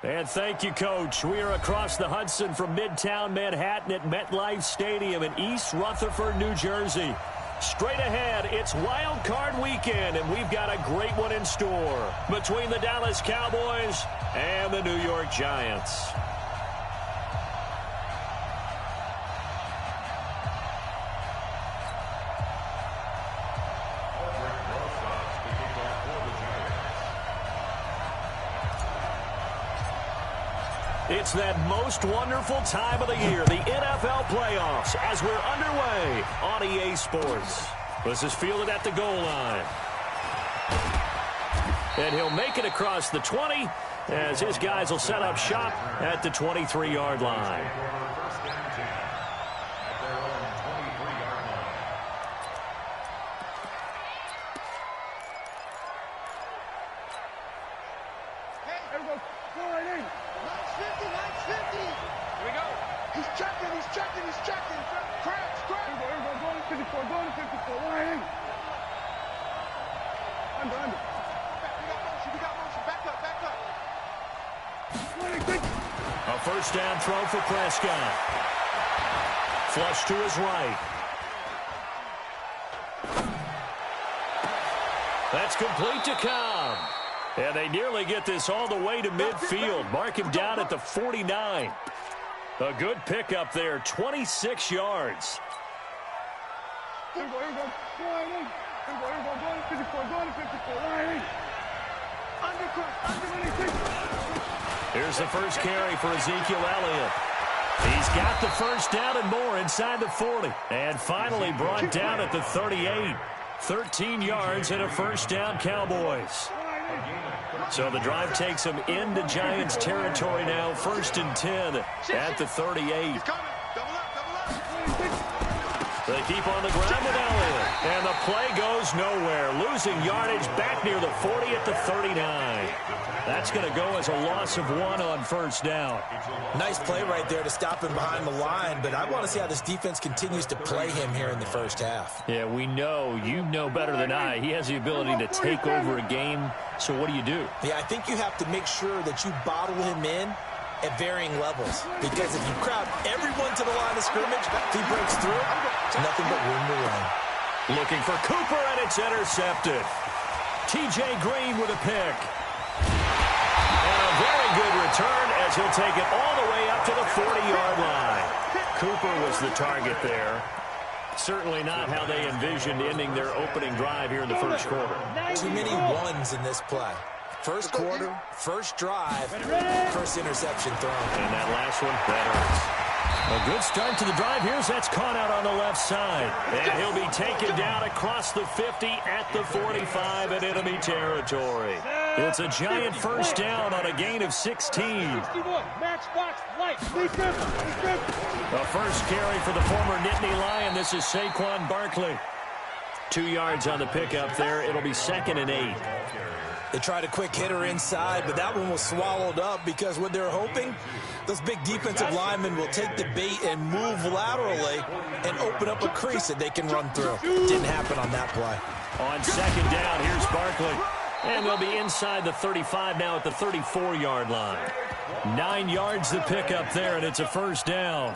And thank you, Coach. We are across the Hudson from Midtown Manhattan at MetLife Stadium in East Rutherford, New Jersey. Straight ahead, it's Wild Card Weekend, and we've got a great one in store between the Dallas Cowboys and the New York Giants. It's that most wonderful time of the year, the NFL playoffs, as we're underway on EA Sports. This is fielded at the goal line. And he'll make it across the 20 as his guys will set up shop at the 23-yard line. A first down throw for Prescott. Flush to his right. That's complete to Cobb. And they nearly get this all the way to midfield. Mark him down at the 49. A good pickup there, 26 yards. Here's the first carry for Ezekiel Elliott. He's got the first down and more inside the 40. And finally brought down at the 38. 13 yards and a first down, Cowboys. So the drive takes them into Giants territory now. 1st and 10 at the 38. They keep on the ground with Elliott. And the play goes nowhere. Losing yardage back near the 40 at the 39. That's going to go as a loss of 1 on first down. Nice play right there to stop him behind the line, but I want to see how this defense continues to play him here in the first half. Yeah, we know. You know better than I. He has the ability to take over a game. So what do? Yeah, I think you have to make sure that you bottle him in at varying levels. Because if you crowd everyone to the line of scrimmage, if he breaks through, it's nothing but room to run. Looking for Cooper, and it's intercepted. T.J. Green with a pick. And a very good return as he'll take it all the way up to the 40-yard line. Cooper was the target there. Certainly not how they envisioned ending their opening drive here in the first quarter. Too many ones in this play. First quarter, first drive, first interception thrown. And that last one, that hurts. A good start to the drive. Here's that's caught out on the left side. And he'll be taken down across the 50 at the 45 in enemy territory. It's a giant first down on a gain of 16. A first carry for the former Nittany Lion. This is Saquon Barkley. 2 yards on the pickup there. It'll be 2nd and 8. They tried a quick hitter inside, but that one was swallowed up because what they're hoping, those big defensive linemen will take the bait and move laterally and open up a crease that they can run through. Didn't happen on that play. On 2nd down, here's Barkley. And they'll be inside the 35 now at the 34-yard line. 9 yards to pick up there, and it's a first down.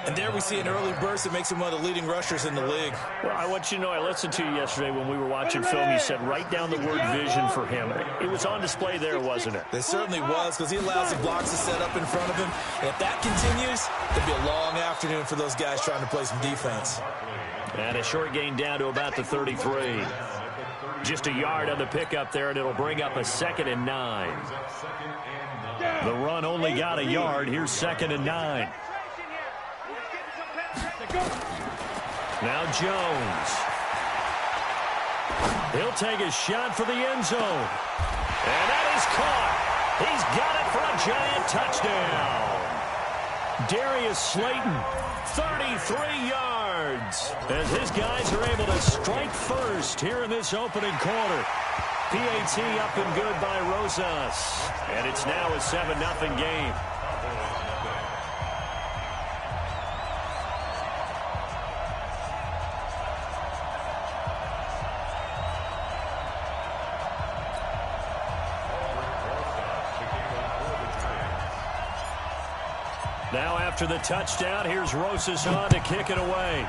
And there we see an early burst that makes him one of the leading rushers in the league. Well, I want you to know, I listened to you yesterday when we were watching film. You said write down the word vision for him. It was on display there, wasn't it? It certainly was, because he allows the blocks to set up in front of him. And if that continues, it'll be a long afternoon for those guys trying to play some defense. And a short gain down to about the 33. Just a yard on the pickup there, and it'll bring up a 2nd and 9. The run only got a yard. Here's 2nd and 9. Now Jones. He'll take a shot for the end zone. And that is caught. He's got it for a giant touchdown. Darius Slayton, 33 yards. As his guys are able to strike first here in this opening quarter. PAT up and good by Rosas. And it's now a 7-0 game. Now after the touchdown, here's Rosas on to kick it away.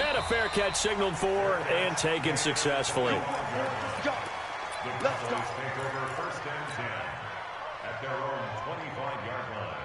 And a fair catch signaled for and taken successfully. Let's go. Take over first and 10 at their own 25-yard line.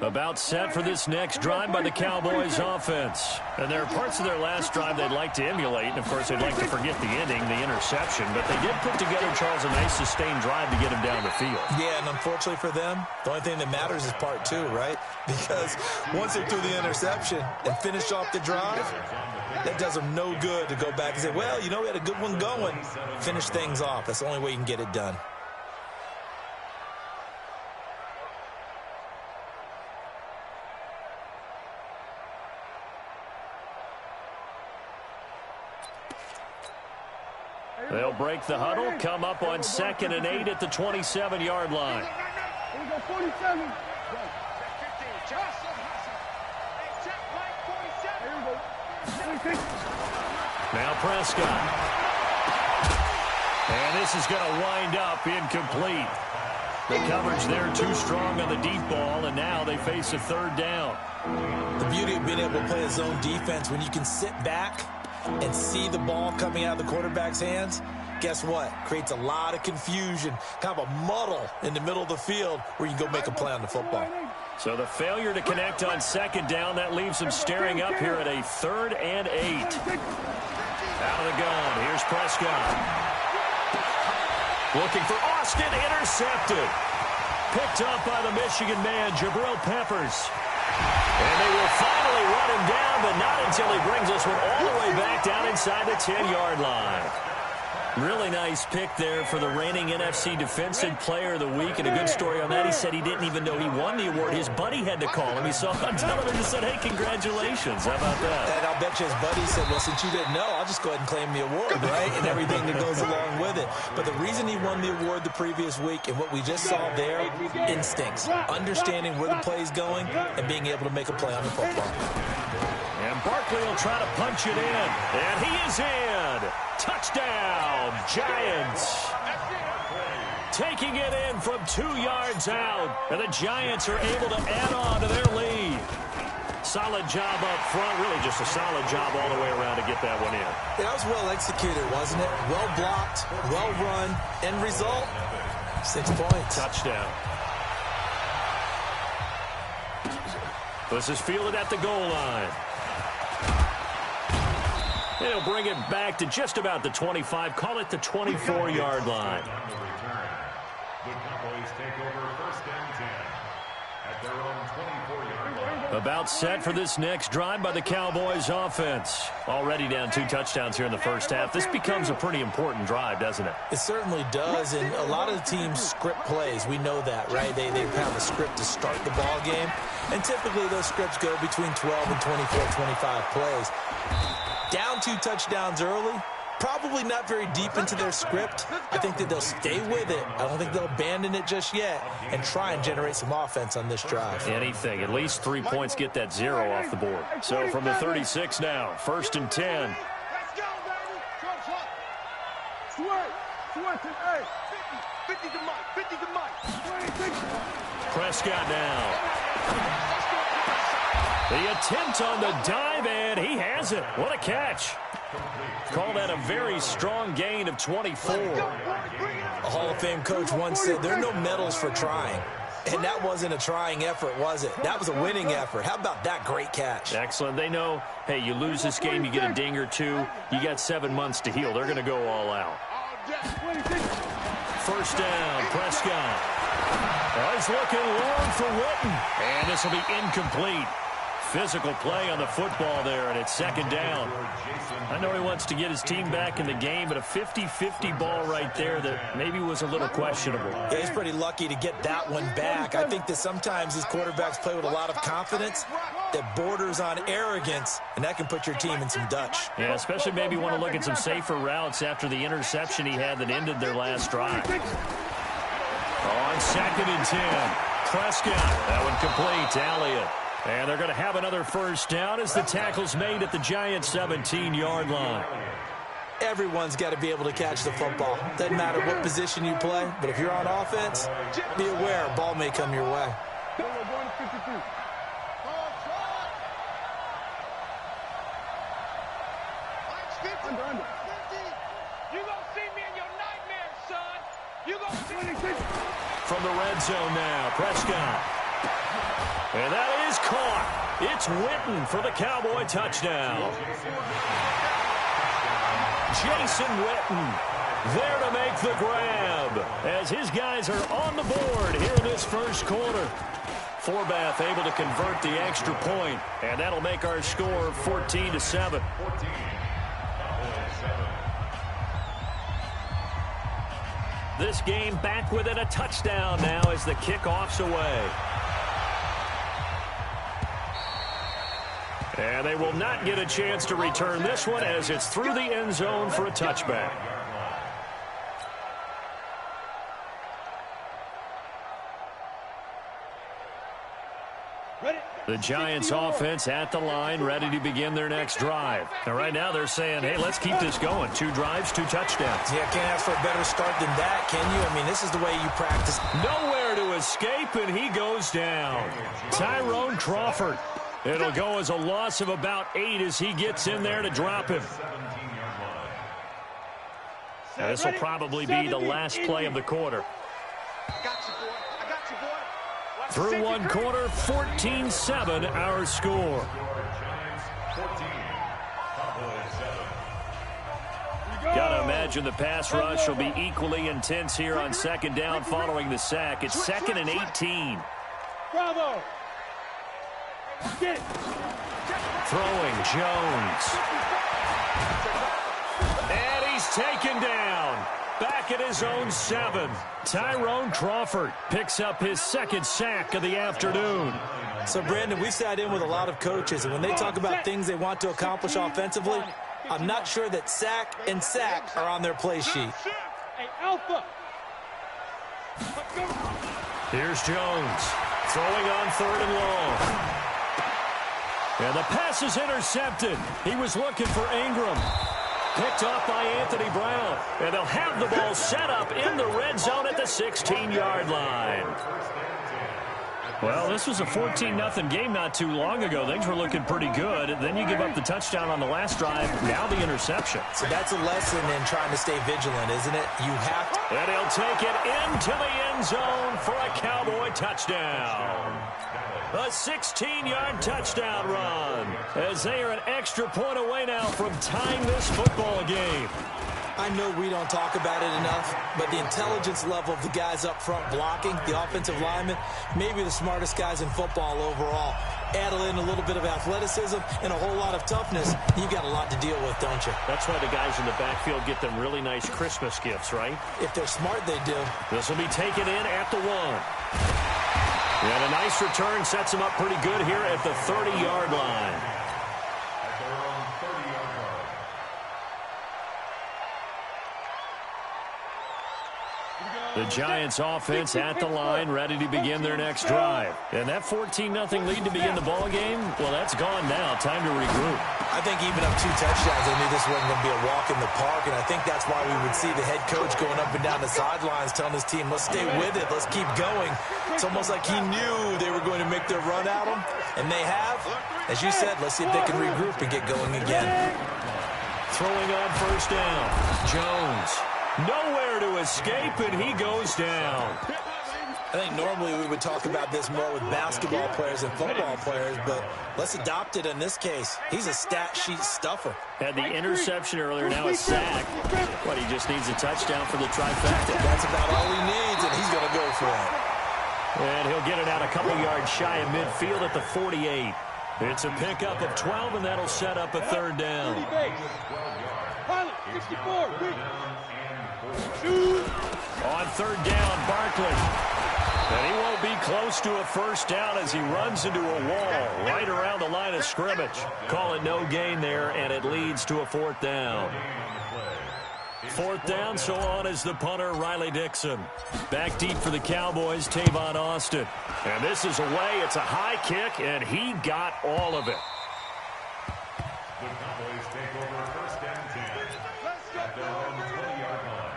About set for this next drive by the Cowboys offense. And there are parts of their last drive they'd like to emulate. And, of course, they'd like to forget the ending, the interception. But they did put together, Charles, a nice sustained drive to get him down the field. Yeah, and unfortunately for them, the only thing that matters is part two, right? Because once they threw the interception and finished off the drive, that does them no good to go back and say, well, you know, we had a good one going. Finish things off. That's the only way you can get it done. They'll break the huddle, come up on 2nd and 8 at the 27-yard line. Here we go, 47. Now Prescott. And this is going to wind up incomplete. The coverage there too strong on the deep ball, and now they face a 3rd down. The beauty of being able to play a zone defense, when you can sit back and see the ball coming out of the quarterback's hands, guess what? Creates a lot of confusion, kind of a muddle in the middle of the field where you can go make a play on the football. So the failure to connect on 2nd down, that leaves them staring up here at a 3rd and 8. Out of the gun, here's Prescott. Looking for Austin, intercepted. Picked up by the Michigan man, Jabril Peppers. And they will finally run him down, but not until he brings this one all the way back down inside the 10-yard line. Really nice pick there for the reigning NFC Defensive Player of the Week. And a good story on that, he said he didn't even know he won the award. His buddy had to call him. He saw him on television and said, hey, congratulations. How about that? And I'll bet you his buddy said, well, since you didn't know, I'll just go ahead and claim the award, right? And everything that goes along with it. But the reason he won the award the previous week and what we just saw there, instincts, understanding where the play is going and being able to make a play on the football. And Barkley will try to punch it in. And he is in. Touchdown, Giants. Taking it in from 2 yards out. And the Giants are able to add on to their lead. Solid job up front. Really just a solid job all the way around to get that one in. That was well executed, wasn't it? Well blocked, well run. End result, 6 points. Touchdown. This is fielded at the goal line. They'll bring it back to just about the 25. Call it the 24-yard line. The Cowboys take over first and 10 at their own 24-yard line. About set for this next drive by the Cowboys offense. Already down 2 touchdowns here in the first half. This becomes a pretty important drive, doesn't it? It certainly does, and a lot of the teams script plays. We know that, right? They have a script to start the ball game, and typically those scripts go between 12 and 24, 25 plays. Down 2 touchdowns early, probably not very deep into their script. I think that they'll stay with it. I don't think they'll abandon it just yet and try and generate some offense on this drive. Anything. At least 3 points, get that 0 off the board. So from the 36 now, 1st and 10. Let's go, baby. Switch it, hey. 50 to Mike, 50 to Mike. Prescott now. The attempt on the dive, and he has it. What a catch. Call that a very strong gain of 24. A Hall of Fame coach once said there are no medals for trying. And that wasn't a trying effort, was it? That was a winning effort. How about that great catch? Excellent. They know, hey, you lose this game, you get a ding or 2. You got 7 months to heal. They're going to go all out. 1st down, Prescott. Oh, he's looking long for Witten. And this will be incomplete. physical play on the football there, and it's second down. I know he wants to get his team back in the game, but a 50-50 ball right there that maybe was a little questionable. Yeah, he's pretty lucky to get that one back. I think that sometimes these quarterbacks play with a lot of confidence that borders on arrogance, and that can put your team in some Dutch. Yeah, especially maybe want to look at some safer routes after the interception he had that ended their last drive. On second and 10, Prescott. That one complete to Elliott. And they're going to have another first down as the tackle's made at the Giants' 17-yard line. Everyone's got to be able to catch the football. Doesn't matter what position you play, but if you're on offense, be aware a ball may come your way. From the red zone now, Prescott. And that is caught. It's Witten for the Cowboy touchdown. Jason Witten there to make the grab as his guys are on the board here in this first quarter. Forbath able to convert the extra point, and that'll make our score 14-7. This game back within a touchdown now as the kickoff's away. And they will not get a chance to return this one as it's through the end zone for a touchback. The Giants offense at the line, ready to begin their next drive. And right now they're saying, hey, let's keep this going. 2 drives, 2 touchdowns. Yeah, can't ask for a better start than that, can you? I mean, this is the way you practice. Nowhere to escape, and he goes down. Tyrone Crawford. It'll go as a loss of about 8 as he gets in there to drop him. This will probably be the last play of the quarter. Through one quarter, 14-7 our score. Gotta imagine the pass rush will be equally intense here on second down following the sack. It's 2nd and 18. Bravo! Get it. Throwing Jones. And he's taken down. Back at his own 7. Tyrone Crawford picks up his 2nd sack of the afternoon. So, Brandon, we sat in with a lot of coaches, and when they talk about things they want to accomplish offensively, I'm not sure that sack and sack are on their play sheet. Hey, Alpha. Here's Jones throwing on 3rd and long. And the pass is intercepted. He was looking for Ingram. Picked off by Anthony Brown. And they'll have the ball set up in the red zone at the 16-yard line. Well, this was a 14-0 game not too long ago. Things were looking pretty good. Then you give up the touchdown on the last drive. Now the interception. So that's a lesson in trying to stay vigilant, isn't it? You have to. And he'll take it into the end zone for a Cowboy touchdown. A 16-yard touchdown run as they are an extra point away now from tying this football game. I know we don't talk about it enough, but the intelligence level of the guys up front blocking, the offensive linemen, maybe the smartest guys in football overall. Add in a little bit of athleticism and a whole lot of toughness, you've got a lot to deal with, don't you? That's why the guys in the backfield get them really nice Christmas gifts, right? If they're smart, they do. This will be taken in at the 1. And a nice return sets him up pretty good here at the 30-yard line. The Giants offense at the line, ready to begin their next drive. And that 14-0 lead to begin the ball game, well, that's gone now. Time to regroup. I think even up 2 touchdowns, they knew this wasn't going to be a walk in the park, and I think that's why we would see the head coach going up and down the sidelines telling his team, let's stay with it, let's keep going. It's almost like he knew they were going to make their run at him, and they have. As you said, let's see if they can regroup and get going again. Throwing on first down, Jones. Nowhere to escape, and he goes down. I think normally we would talk about this more with basketball players and football players, but let's adopt it in this case. He's a stat sheet stuffer. Had the interception earlier, now a sack. But he just needs a touchdown for the trifecta. That's about all he needs, and he's going to go for it. And he'll get it out a couple yards shy of midfield at the 48. It's a pickup of 12, and that'll set up a third down. Pilot, 64, On third down, Barkley. And he won't be close to a first down as he runs into a wall right around the line of scrimmage. Call it no gain there, and it leads to a fourth down. Fourth down, so on is the punter, Riley Dixon. Back deep for the Cowboys, Tavon Austin. And this is away. It's a high kick, and he got all of it. The Cowboys take over first and 10 at their own 20-yard line.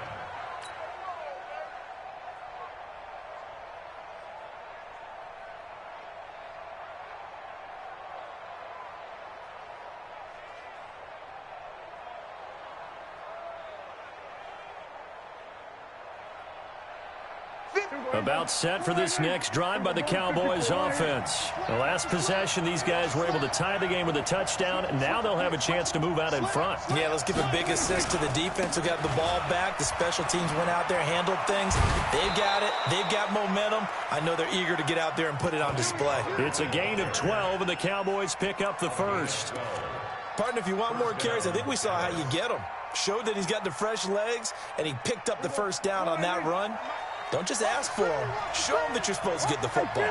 About set for this next drive by the Cowboys offense. The last possession, these guys were able to tie the game with a touchdown, and now they'll have a chance to move out in front. Yeah, let's give a big assist to the defense who got the ball back. The special teams went out there, handled things. They've got it. They've got momentum. I know they're eager to get out there and put it on display. It's a gain of 12, and the Cowboys pick up the first. Partner, if you want more carries, I think we saw how you get them. Showed that he's got the fresh legs, and he picked up the first down on that run. Don't just ask for them. Show them that you're supposed to get the football.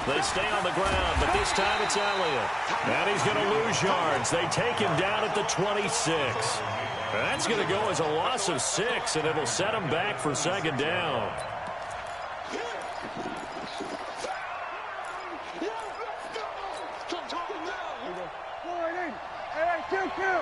They stay on the ground, but this time it's Elliott. And he's going to lose yards. They take him down at the 26. That's going to go as a loss of 6, and it'll set him back for second down. Kill.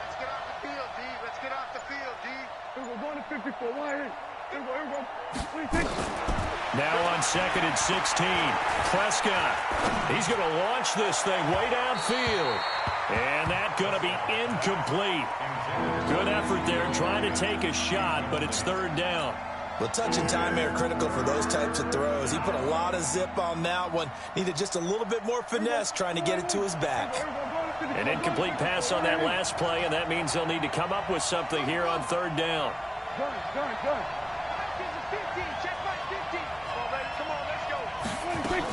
Let's get off the field, D. Let's get off the field, D. We're going to 54. Here we go. 26. Now on second and 16. Prescott. He's going to launch this thing way downfield. And that's going to be incomplete. Good effort there trying to take a shot, but it's third down. Well, touch and time are critical for those types of throws. He put a lot of zip on that one. Needed just a little bit more finesse trying to get it to his back. An incomplete pass on that last play, and that means they'll need to come up with something here on third down. Done. 15. Check my 15. Come on, let's go. 26.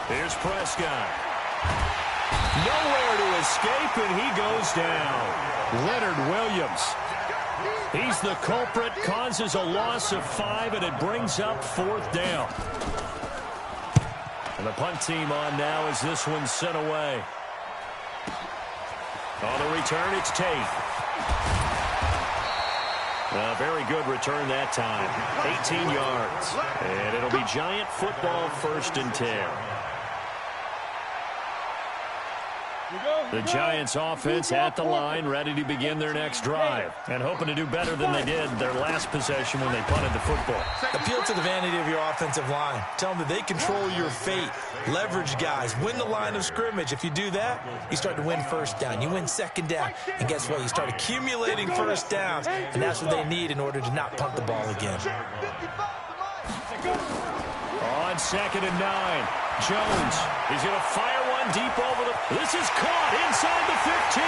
Here's Prescott. Nowhere to escape, and he goes down. Leonard Williams. He's the culprit, causes a loss of 5, and it brings up fourth down. And the punt team on now as this one's sent away. On the return, it's Tate. A very good return that time. 18 yards. And it'll be Giant football, first and 10. The Giants offense at the line, ready to begin their next drive. And hoping to do better than they did their last possession when they punted the football. Appeal to the vanity of your offensive line. Tell them that they control your fate. Leverage guys. Win the line of scrimmage. If you do that, you start to win first down. You win second down. And guess what? You start accumulating first downs. And that's what they need in order to not punt the ball again. On second and 9. Jones. He's going to fire one deep over the... This is caught inside the 15.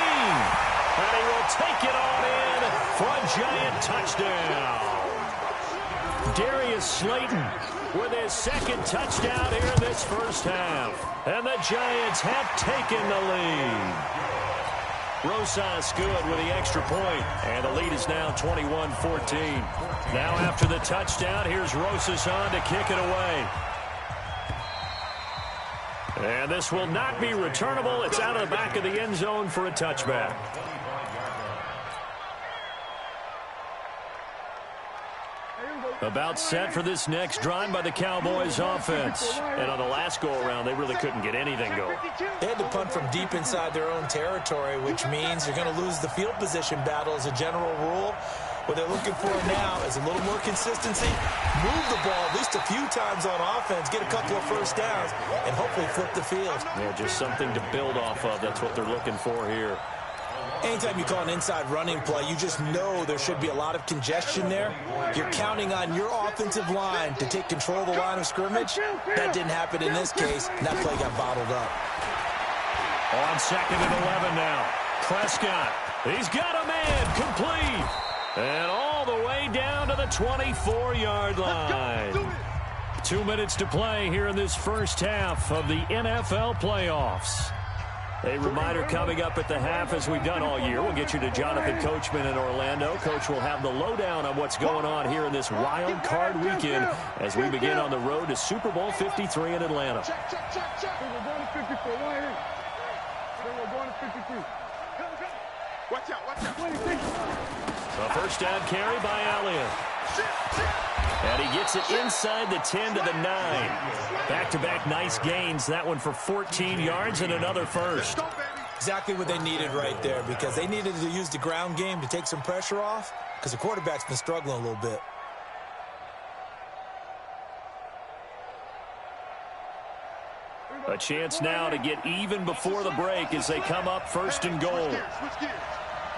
And he will take it on in for a Giant touchdown. Darius Slayton with his second touchdown here in this first half. And the Giants have taken the lead. Rosas good with the extra point. And the lead is now 21-14. Now after the touchdown, here's Rosas on to kick it away. And this will not be returnable. It's out of the back of the end zone for a touchback. About set for this next drive by the Cowboys offense. And on the last go-around, they really couldn't get anything going. They had to punt from deep inside their own territory, which means you're going to lose the field position battle as a general rule. What they're looking for now is a little more consistency, move the ball at least a few times on offense, get a couple of first downs, and hopefully flip the field. Yeah, just something to build off of. That's what they're looking for here. Anytime you call an inside running play, you just know there should be a lot of congestion there. You're counting on your offensive line to take control of the line of scrimmage. That didn't happen in this case, and that play got bottled up. On 2nd and 11 now. Prescott. He's got a man. Complete. And all the way down to the 24-yard line. 2 minutes to play here in this first half of the NFL playoffs. A reminder coming up at the half, as we've done all year. We'll get you to Jonathan Coachman in Orlando. Coach will have the lowdown on what's going on here in this wild card weekend as we begin on the road to Super Bowl 53 in Atlanta. Check. We're going to 54. Right here. We're going to 53. Watch out. A first down carry by Elliott. And he gets it inside the 10 to the 9. Back-to-back nice gains. That one for 14 yards and another first. Exactly what they needed right there, because they needed to use the ground game to take some pressure off, because the quarterback's been struggling a little bit. A chance now to get even before the break as they come up 1st and goal. Switch gears.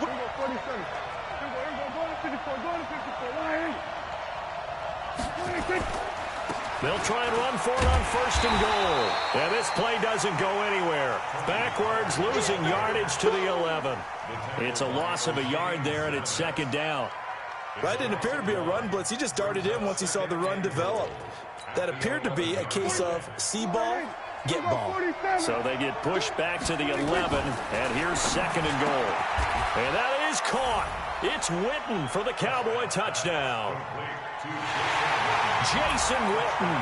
We're going 47. We're going to 54. Going to 54. Right here. They'll try and run for it on 1st and goal. And this play doesn't go anywhere. Backwards, losing yardage to the 11. It's a loss of a yard there, and it's 2nd down. That didn't appear to be a run blitz. He just darted in once he saw the run develop. That appeared to be a case of see ball, get ball. So they get pushed back to the 11, and here's 2nd and goal. And that is caught. It's Witten for the Cowboy touchdown. Jason Witten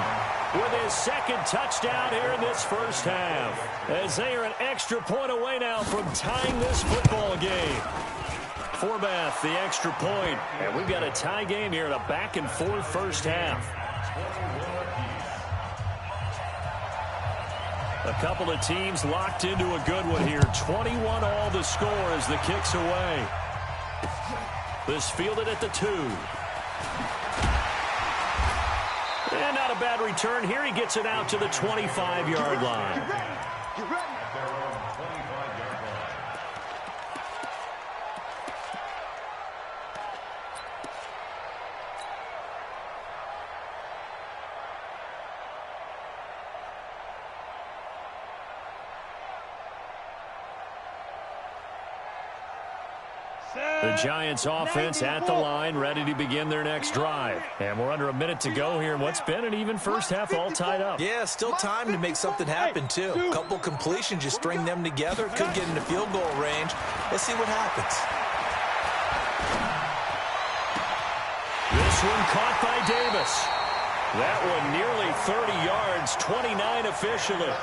with his 2nd touchdown here in this first half, as they are an extra point away now from tying this football game. Forbath, the extra point, and we've got a tie game here in a back-and-forth first half. A couple of teams locked into a good one here. 21 all the score as the kick's away. This fielded at the 2. And not a bad return here. He gets it out to the 25-yard line. Get ready. The Giants offense at the line, ready to begin their next drive. And we're under a minute to go here in what's been an even first half, all tied up. Yeah, still time to make something happen, too. A couple completions, you string them together, could get into field goal range. Let's see what happens. This one caught by Davis. That one nearly 30 yards, 29 officially.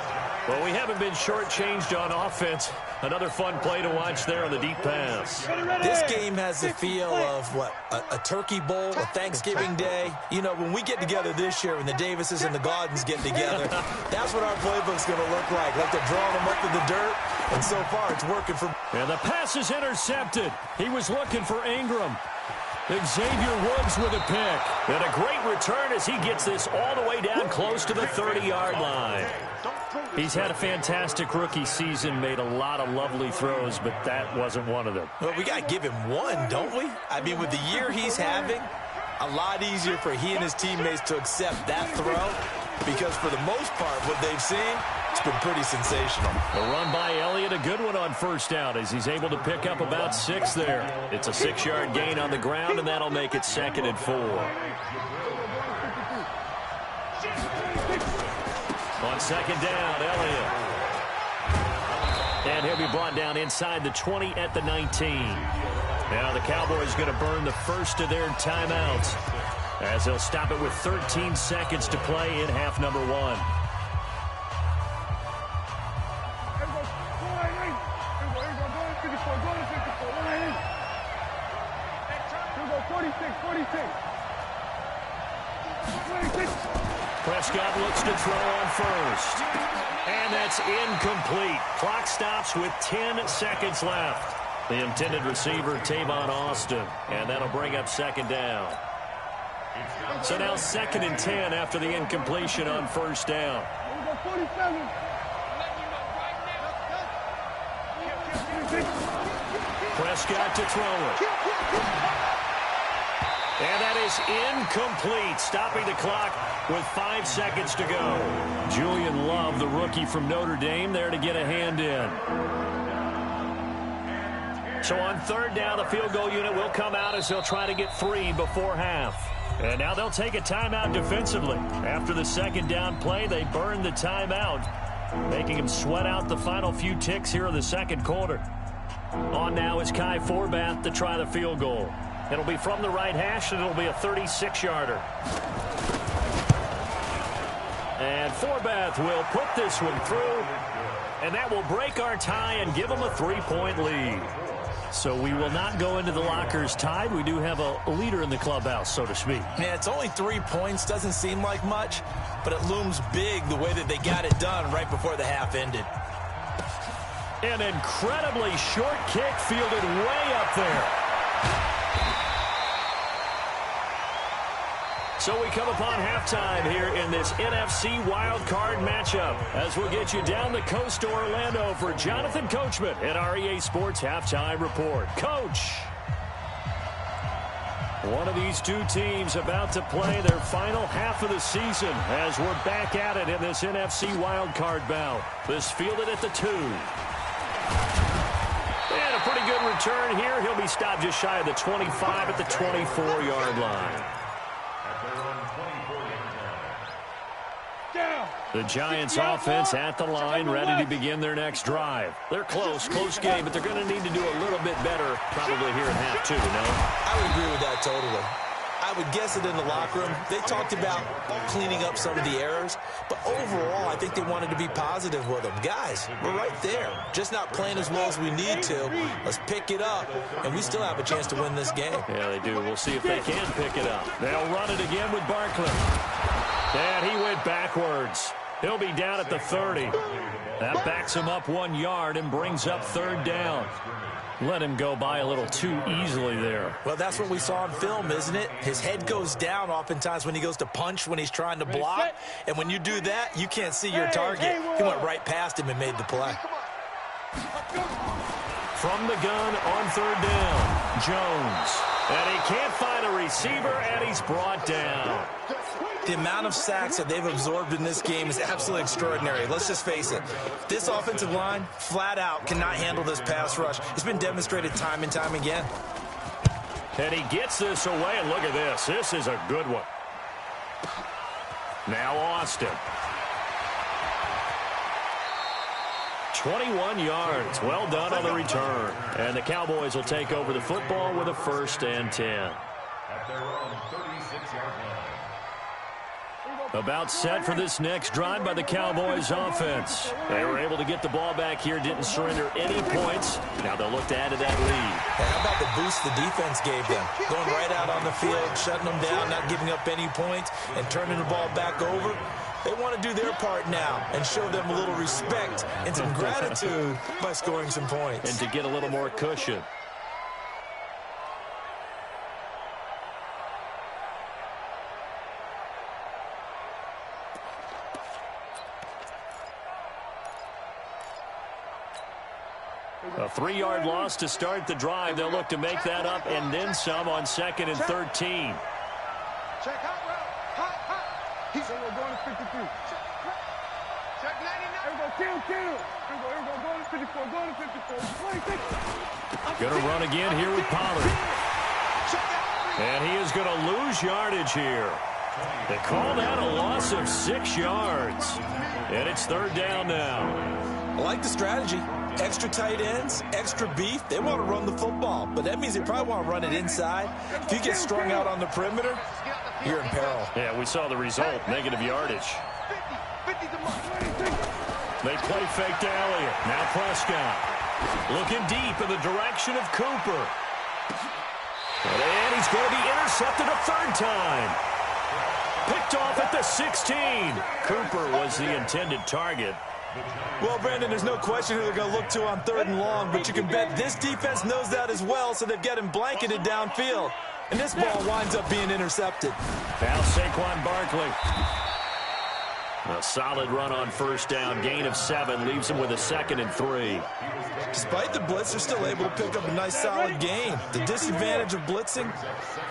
Well, we haven't been shortchanged on offense. Another fun play to watch there on the deep pass. This game has the feel of, what, a turkey bowl, a Thanksgiving day. You know, when we get together this year, when the Davises and the Gaudens get together, that's what our playbook's going to look like. Like they're drawing them up in the dirt, and so far it's working for... And the pass is intercepted. He was looking for Ingram. Xavier Woods with a pick. And a great return as he gets this all the way down close to the 30-yard line. He's had a fantastic rookie season, made a lot of lovely throws, but that wasn't one of them. Well, we got to give him one, don't we? I mean, with the year he's having, a lot easier for he and his teammates to accept that throw, because for the most part, what they've seen, it's been pretty sensational. A run by Elliott, a good one on first down as he's able to pick up about 6 there. It's a 6-yard gain on the ground, and that'll make it 2nd and 4. On 2nd down, Elliott. And he'll be brought down inside the 20 at the 19. Now the Cowboys going to burn the first of their timeouts as they'll stop it with 13 seconds to play in half number 1. Prescott looks to throw on first. And that's incomplete. Clock stops with 10 seconds left. The intended receiver, Tavon Austin. And that'll bring up 2nd down. So now 2nd and 10 after the incompletion on first down. Prescott to throw it. And that is incomplete, stopping the clock with 5 seconds to go. Julian Love, the rookie from Notre Dame, there to get a hand in. So on third down, the field goal unit will come out as they'll try to get 3 before half. And now they'll take a timeout defensively. After the second down play, they burned the timeout, making them sweat out the final few ticks here in the second quarter. On now is Kai Forbath to try the field goal. It'll be from the right hash, and it'll be a 36-yarder. And Forbath will put this one through, and that will break our tie and give them a 3-point lead. So we will not go into the lockers tied. We do have a leader in the clubhouse, so to speak. Yeah, it's only 3 points. Doesn't seem like much, but it looms big the way that they got it done right before the half ended. An incredibly short kick fielded way up there. So we come upon halftime here in this NFC Wild Card matchup as we'll get you down the coast to Orlando for Jonathan Coachman at REA Sports Halftime Report. Coach, one of these two teams about to play their final half of the season as we're back at it in this NFC Wild Card bout. This fielded at the 2. And a pretty good return here. He'll be stopped just shy of the 25 at the 24-yard line. The Giants offense at the line, ready to begin their next drive. They're close game, but they're going to need to do a little bit better probably here in half 2, no? I would agree with that totally. I would guess it in the locker room. They talked about cleaning up some of the errors, but overall, I think they wanted to be positive with them. Guys, we're right there. Just not playing as well as we need to. Let's pick it up, and we still have a chance to win this game. Yeah, they do. We'll see if they can pick it up. They'll run it again with Barkley. And he went backwards. He'll be down at the 30. That backs him up 1 yard and brings up third down. Let him go by a little too easily there. Well, that's what we saw on film, isn't it? His head goes down oftentimes when he goes to punch, when he's trying to block. And when you do that, you can't see your target. He went right past him and made the play. From the gun on third down, Jones. And he can't find a receiver, and he's brought down. The amount of sacks that they've absorbed in this game is absolutely extraordinary. Let's just face it. This offensive line, flat out, cannot handle this pass rush. It's been demonstrated time and time again. And he gets this away, and look at this. This is a good one. Now Austin. 21 yards. Well done on the return. And the Cowboys will take over the football with a 1st and 10. At their own 36-yard line. About set for this next drive by the Cowboys offense. They were able to get the ball back here, didn't surrender any points. Now they'll look to add to that lead. And how about the boost the defense gave them? Going right out on the field, shutting them down, not giving up any points, and turning the ball back over. They want to do their part now and show them a little respect and some gratitude by scoring some points. And to get a little more cushion. A 3-yard loss to start the drive. They'll look to make that up and then some on 2nd and 13. Check out, hot. He's going to 53. Check 99. Here we go, kill. Here we go, going to 54. Going to run again here with Pollard. And he is going to lose yardage here. They call that a loss of 6 yards. And it's third down now. I like the strategy. Extra tight ends, extra beef. They want to run the football, but that means they probably want to run it inside. If you get strung out on the perimeter, you're in peril. Yeah, we saw the result, negative yardage. They play fake to Elliott. Now Prescott. Looking deep in the direction of Cooper. And he's going to be intercepted a third time. Picked off at the 16. Cooper was the intended target. Well, Brandon, there's no question who they're going to look to on 3rd and long, but you can bet this defense knows that as well, so they've got him blanketed downfield. And this ball winds up being intercepted. Now Saquon Barkley. A solid run on first down. Gain of 7 leaves him with a 2nd and 3. Despite the blitz, they're still able to pick up a nice, solid gain. The disadvantage of blitzing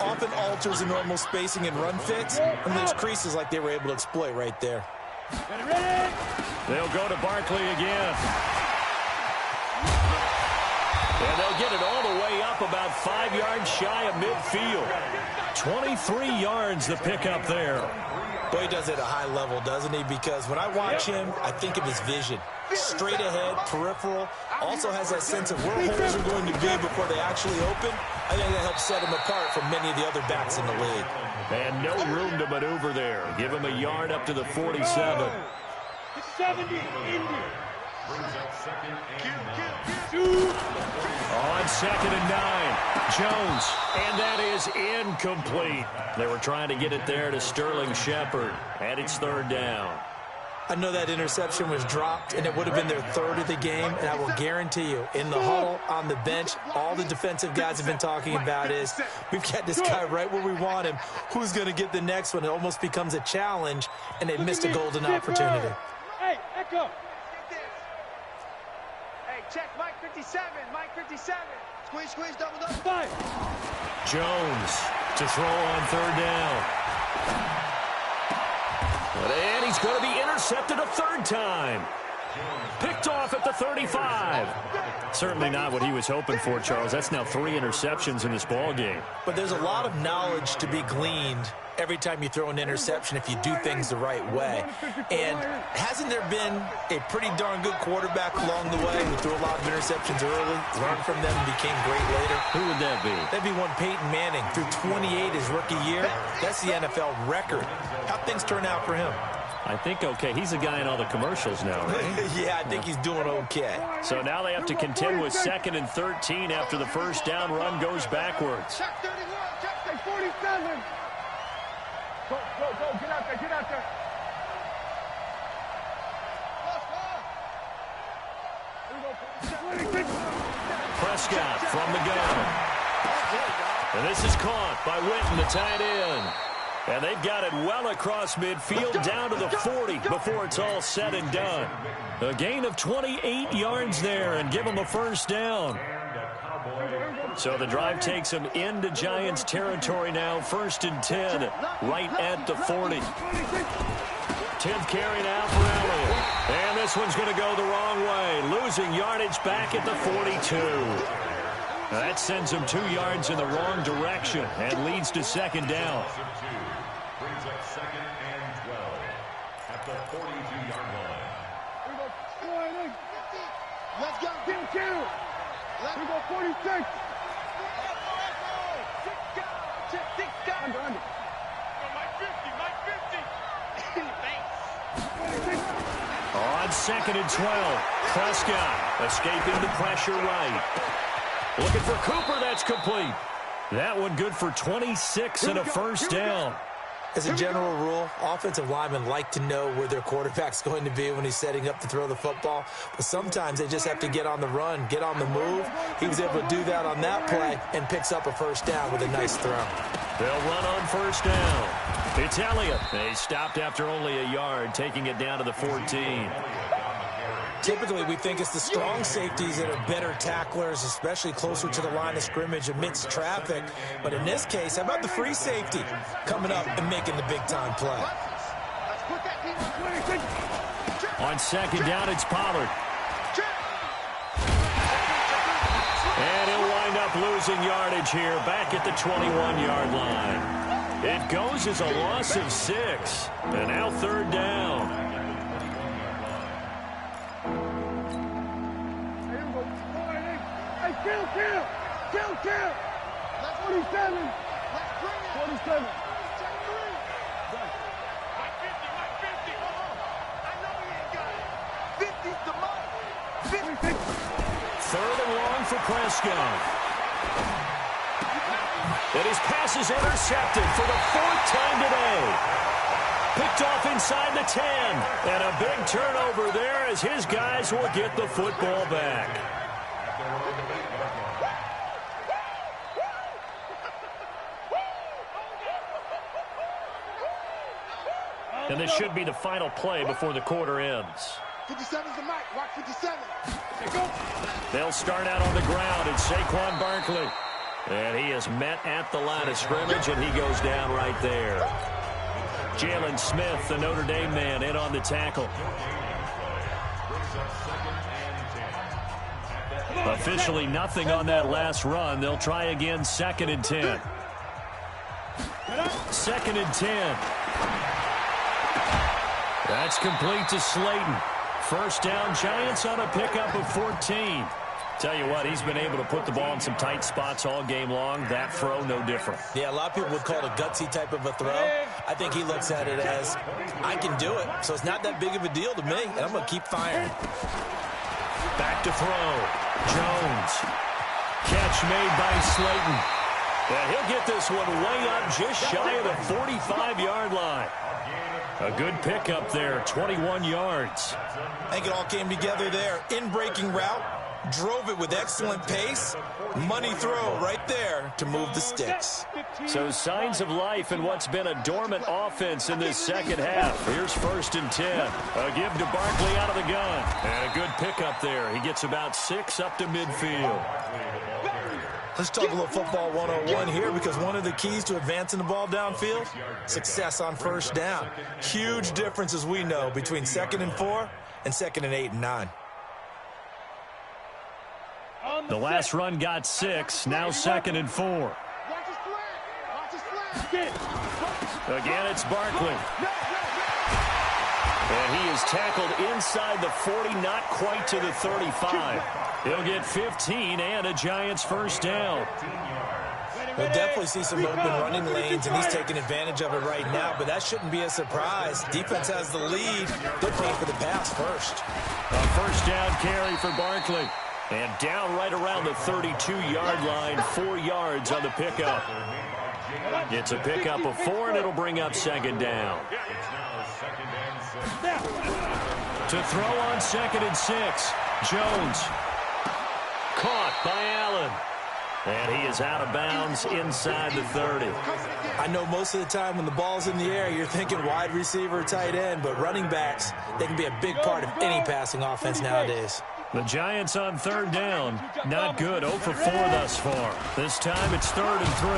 often alters the normal spacing and run fits, and there's creases like they were able to exploit right there. They'll go to Barkley again. And they'll get it all the way up about 5 yards shy of midfield. 23 yards the pickup there. Boy, he does it at a high level, doesn't he? Because when I watch him, I think of his vision. Straight ahead, peripheral, also has that sense of where holes are going to be before they actually open. I think that helps set him apart from many of the other backs in the league. And no room to maneuver there. Give him a yard up to the 47. 70, Indy. On 2nd and 9, Jones, and that is incomplete. They were trying to get it there to Sterling Shepard, and it's 3rd down. I know that interception was dropped, and it would have been their 3rd of the game, and I will guarantee you, in the huddle, on the bench, all the defensive guys have been talking about is, we've got this guy right where we want him. Who's going to get the next one? It almost becomes a challenge, and they missed a golden opportunity. Hey, Echo. Hey, check Mike 57. Mike 57. Squeeze, double. Jones to throw on 3rd down. And he's going to be intercepted a 3rd time. Picked off at the 35. Certainly not what he was hoping for, Charles. That's now 3 interceptions in this ball game. But there's a lot of knowledge to be gleaned every time you throw an interception if you do things the right way. And hasn't there been a pretty darn good quarterback along the way who threw a lot of interceptions early, learned from them, and became great later? Who would that be? That'd be one Peyton Manning. Threw 28 his rookie year. That's the NFL record. How'd things turn out for him? I think okay. He's a guy in all the commercials now, right? Yeah, I think he's doing okay. So now they have to contend with 2nd and 13 after the first down run goes backwards. Check 31. Check 47. Go. Get out there. Prescott from the gun. And this is caught by Witten, the tight end. And they've got it well across midfield down to the 40 before it's all said and done. A gain of 28 yards there and give them a first down. So the drive takes them into Giants territory now. 1st and 10 right at the 40. 10th carry now for Elliott. And this one's going to go the wrong way. Losing yardage back at the 42. That sends them 2 yards in the wrong direction and leads to 2nd down. Brings up 2nd and 12 at the 42-yard line. Let's go. Kill. We go 46. Under. On 2nd and 12, Prescott escaping the pressure right. Looking for Cooper, that's complete. That one good for 26 and a first down. As a general rule, offensive linemen like to know where their quarterback's going to be when he's setting up to throw the football. But sometimes they just have to get on the run, get on the move. He was able to do that on that play and picks up a first down with a nice throw. They'll run on first down. It's Elliott. They stopped after only a yard, taking it down to the 14. Typically, we think it's the strong safeties that are better tacklers, especially closer to the line of scrimmage amidst traffic. But in this case, how about the free safety coming up and making the big-time play? On 2nd down, it's Pollard. And he'll wind up losing yardage here back at the 21-yard line. It goes as a loss of 6. And now 3rd down. Kill. 47. 47. Mike 50. I know he ain't got it. 50's the most. 50. 3rd and long for Prescott. And his pass is intercepted for the 4th time today. Picked off inside the 10. And a big turnover there as his guys will get the football back. And this should be the final play before the quarter ends. 57's the mic. Watch 57. There go. They'll start out on the ground. It's Saquon Barkley. And he is met at the line of scrimmage, and he goes down right there. Jalen Smith, the Notre Dame man, in on the tackle. Officially nothing on that last run. They'll try again, 2nd and 10. 2nd and 10. That's complete to Slayton. First down, Giants on a pickup of 14. Tell you what, he's been able to put the ball in some tight spots all game long. That throw, no different. Yeah, a lot of people would call it a gutsy type of a throw. I think he looks at it as, I can do it, so it's not that big of a deal to me, and I'm going to keep firing. Back to throw. Jones. Catch made by Slayton. And he'll get this one way up just shy of the 45-yard line. A good pickup there, 21 yards. I think it all came together there. In-breaking route, drove it with excellent pace. Money throw right there to move the sticks. So signs of life in what's been a dormant offense in this second half. Here's 1st and 10. A give to Barkley out of the gun. And a good pickup there. He gets about 6 up to midfield. Let's talk a little football 101 here, because one of the keys to advancing the ball downfield, success on first down. Huge difference, as we know, between 2nd and 4 and 2nd and 8 and 9. The last run got 6, now 2nd and 4. Again, it's Barkley. And he is tackled inside the 40, not quite to the 35. He'll get 15 and a Giants first down. We'll definitely see some open running lanes, and he's taking advantage of it right now, but that shouldn't be a surprise. Defense has the lead. They're playing for the pass first. A first down carry for Barkley. And down right around the 32-yard line, 4 yards on the pickup. It's a pickup of 4, and it'll bring up 2nd down. To throw on 2nd and 6, Jones. Caught by Allen. And he is out of bounds inside the 30. I know most of the time when the ball's in the air, you're thinking wide receiver, tight end, but running backs, they can be a big part of any passing offense nowadays. The Giants on 3rd down. Not good. 0 for 4 thus far. This time it's 3rd and 3.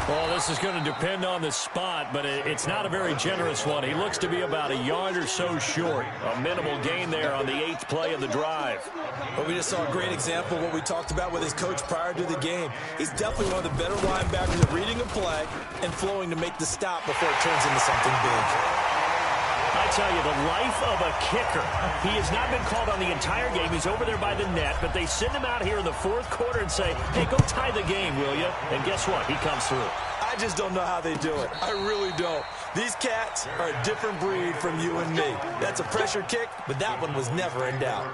Well, this is going to depend on the spot, but it's not a very generous one. He looks to be about a yard or so short. A minimal gain there on the 8th play of the drive. But we just saw a great example of what we talked about with his coach prior to the game. He's definitely one of the better linebackers at reading a play and flowing to make the stop before it turns into something big. I tell you, the life of a kicker. He has not been called on the entire game. He's over there by the net, but they send him out here in the 4th quarter and say, hey, go tie the game, will you? And guess what? He comes through. I just don't know how they do it. I really don't. These cats are a different breed from you and me. That's a pressure kick, but that one was never in doubt.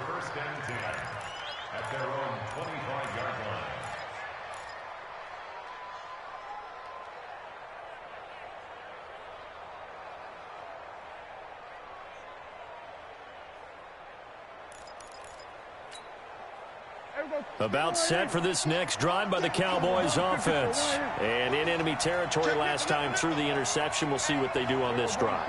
About set for this next drive by the Cowboys offense. And in enemy territory last time through the interception. We'll see what they do on this drive.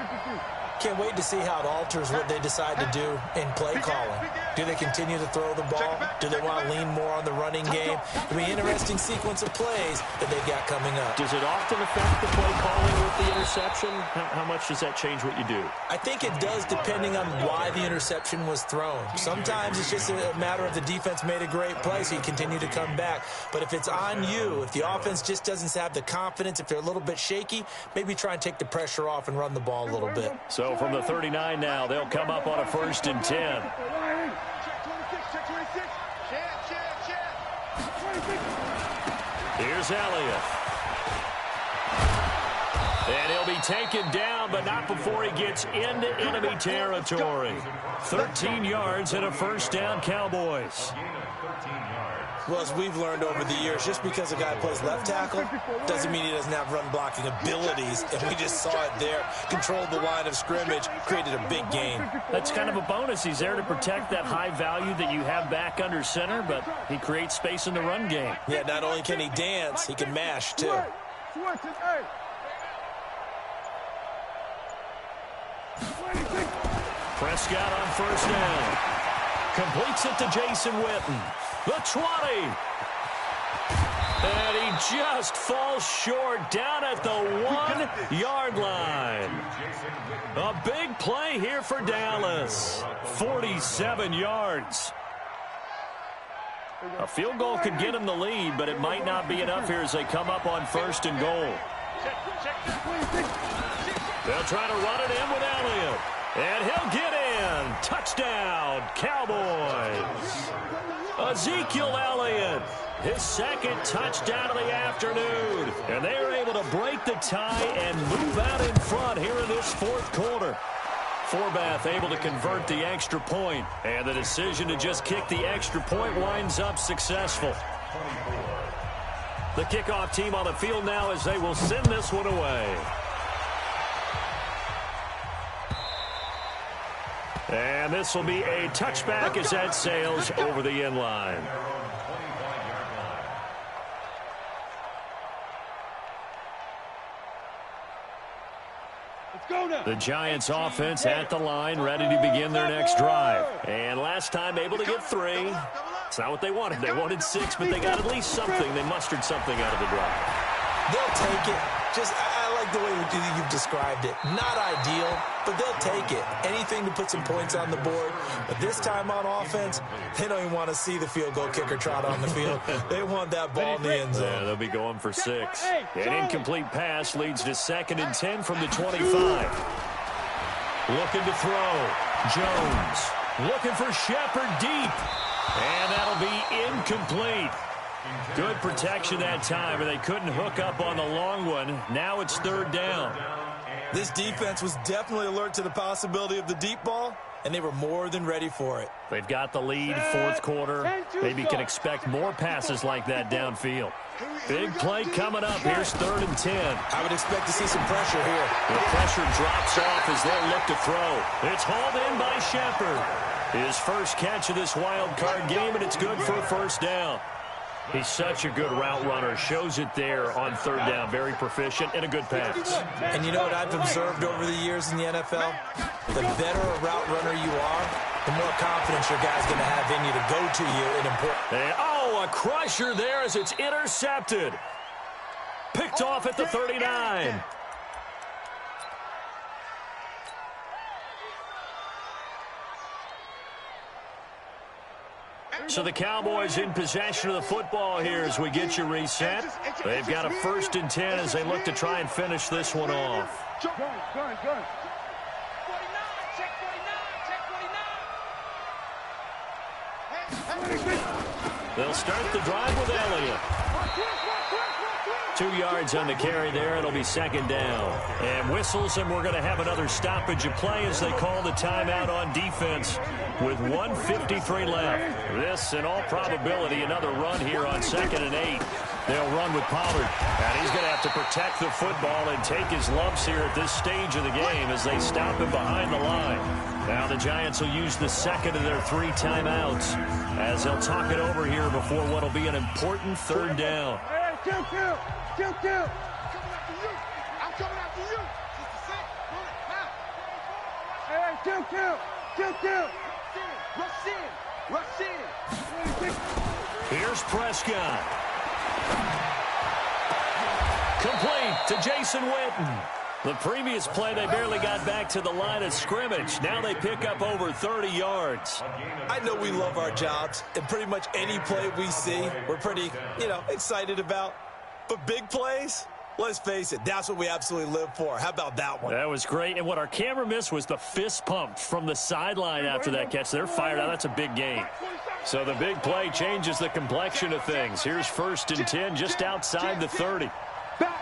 Can't wait to see how it alters what they decide to do in play calling. Do they continue to throw the ball? Do they want to lean more on the running game? It'll be an interesting sequence of plays that they've got coming up. Does it often affect the play calling with the interception? How much does that change what you do? I think it does, depending on why the interception was thrown. Sometimes it's just a matter of the defense made a great play, so you continue to come back. But if it's on you, if the offense just doesn't have the confidence, if they're a little bit shaky, maybe try and take the pressure off and run the ball a little bit. So from the 39 now, they'll come up on a 1st and 10. Here's Elliott. And he'll be taken down, but not before he gets into enemy territory. 13 yards and a first down, Cowboys. Well, as we've learned over the years, just because a guy plays left tackle doesn't mean he doesn't have run-blocking abilities. And we just saw it there. Controlled the line of scrimmage, created a big gain. That's kind of a bonus. He's there to protect that high value that you have back under center, but he creates space in the run game. Yeah, not only can he dance, he can mash, too. Prescott on first down. Completes it to Jason Witten. The 20. And he just falls short down at the 1-yard line. A big play here for Dallas. 47 yards. A field goal could get him the lead, but it might not be enough here as they come up on first and goal. They'll try to run it in with Elliott. And he'll get in. Touchdown, Cowboys. Ezekiel Elliott, his second touchdown of the afternoon. And they're able to break the tie and move out in front here in this fourth quarter. Forbath able to convert the extra point, and the decision to just kick the extra point winds up successful. The kickoff team on the field now as they will send this one away. And this will be a touchback as that sails over the end line. The Giants offense at the line, ready to begin their next drive. And last time able to get 3. It's not what they wanted. They wanted 6, but they got at least something. They mustered something out of the drive. They'll take it. I like the way you've described it. Not ideal, but they'll take it. Anything to put some points on the board. But this time on offense, they don't even want to see the field goal kicker trot on the field. They want that ball in the end zone. Yeah, they'll be going for 6. An incomplete pass leads to 2nd and 10 from the 25. Looking to throw. Jones looking for Shepard deep. And that'll be incomplete. Good protection that time, and they couldn't hook up on the long one. Now it's 3rd down. This defense was definitely alert to the possibility of the deep ball, and they were more than ready for it. They've got the lead, fourth quarter. Maybe can expect more passes like that downfield. Big play coming up. Here's 3rd and 10. I would expect to see some pressure here. The pressure drops off as they look to throw. It's hauled in by Shepard. His first catch of this wild card game, and it's good for a first down. He's such a good route runner. Shows it there on 3rd down. Very proficient and a good pass. And you know what I've observed over the years in the NFL? The better a route runner you are, the more confidence your guy's going to have in you to go to you in important. And, a crusher there as it's intercepted. Picked off at the 39. So the Cowboys in possession of the football here as we get you reset. They've got a 1st and 10 as they look to try and finish this one off. Gun. They'll start the drive with Elliott. 2 yards on the carry there. It'll be 2nd down. And whistles, and we're going to have another stoppage of play as they call the timeout on defense with 1:53 left. This, in all probability, another run here on 2nd and 8. They'll run with Pollard. And he's going to have to protect the football and take his lumps here at this stage of the game as they stop him behind the line. Now the Giants will use the 2nd of their 3 timeouts as they'll talk it over here before what will be an important 3rd down. Kill. I'm coming after you. Just a sec. Hey, kill. Rush in. Here's Prescott. Complete to Jason Witten. The previous play, they barely got back to the line of scrimmage. Now they pick up over 30 yards. I know we love our jobs, and pretty much any play we see, we're pretty, excited about. But big plays, let's face it, that's what we absolutely live for. How about that one? That was great. And what our camera missed was the fist pump from the sideline after that catch. They're fired out. That's a big game. So the big play changes the complexion of things. Here's 1st and 10 just outside the 30. Back.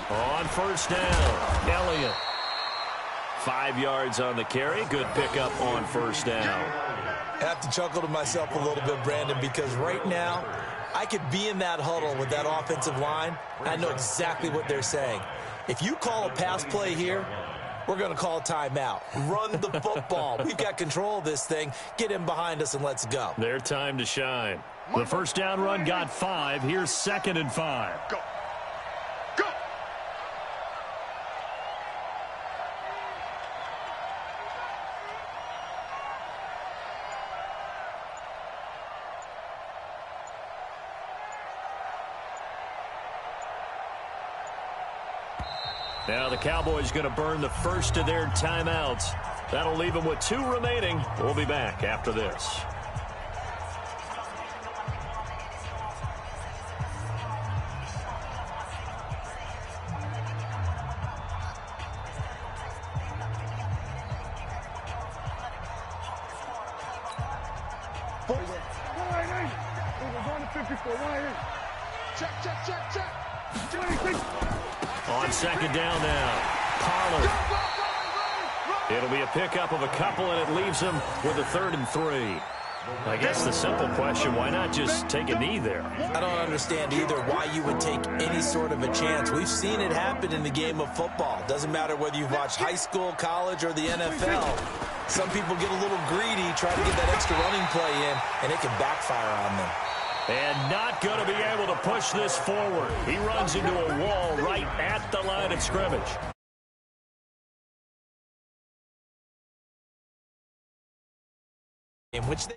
On 1st down, Elliott. 5 yards on the carry. Good pickup on 1st down. I have to chuckle to myself a little bit, Brandon, because right now I could be in that huddle with that offensive line. I know exactly what they're saying. If you call a pass play here, we're going to call timeout. Run the football. We've got control of this thing. Get him behind us and let's go. Their time to shine. The first down run got 5. Here's 2nd and 5. Go. Go. Now the Cowboys going to burn the first of their timeouts. That'll leave them with 2 remaining. We'll be back after this. On 2nd down now, Pollard. It'll be a pickup of a couple, and it leaves him with a 3rd and 3. I guess the simple question, why not just take a knee there? I don't understand either why you would take any sort of a chance. We've seen it happen in the game of football. Doesn't matter whether you've watched high school, college, or the NFL. Some people get a little greedy, try to get that extra running play in, and it can backfire on them. And not going to be able to push this forward. He runs into a wall right at the line of scrimmage. In which they